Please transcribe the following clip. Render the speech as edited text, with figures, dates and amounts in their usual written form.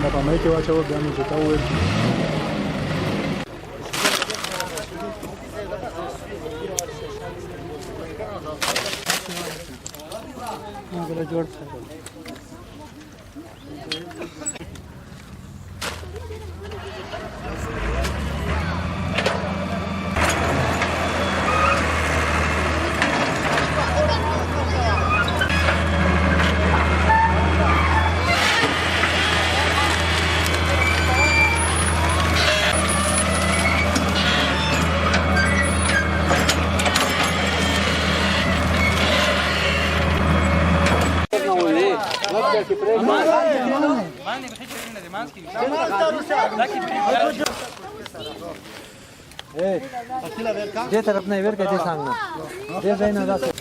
Para mí que va a echar de años, está bueno. जे तरफ नहीं वेर कैसे सांगना ये सही ना दास